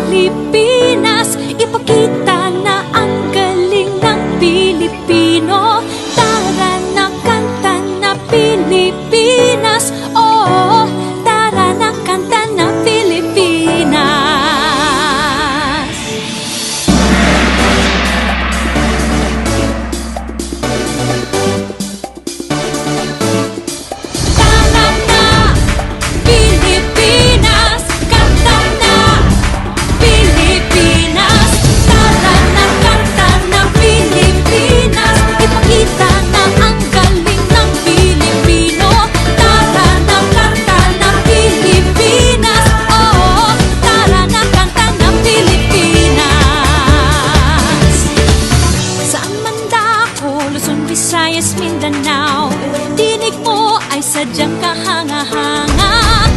Pilipinas. Ipakita na ang galing ng Pilipino. Tara na, kanta na Pilipinas. Oo, tara na, kanta na Pilipinas. Tara na, Pilipinas. Kanta na Pilipinas. Tara na, kanta na Pilipinas. Ipakita na ang galing ng Pilipino. Tara na, kanta na Pilipinas. Oo, tara na, kanta na Pilipinas. Saan man dako, Luzon, Visayas, Mindanao, tinig mo ay sadyang kahanga-hanga.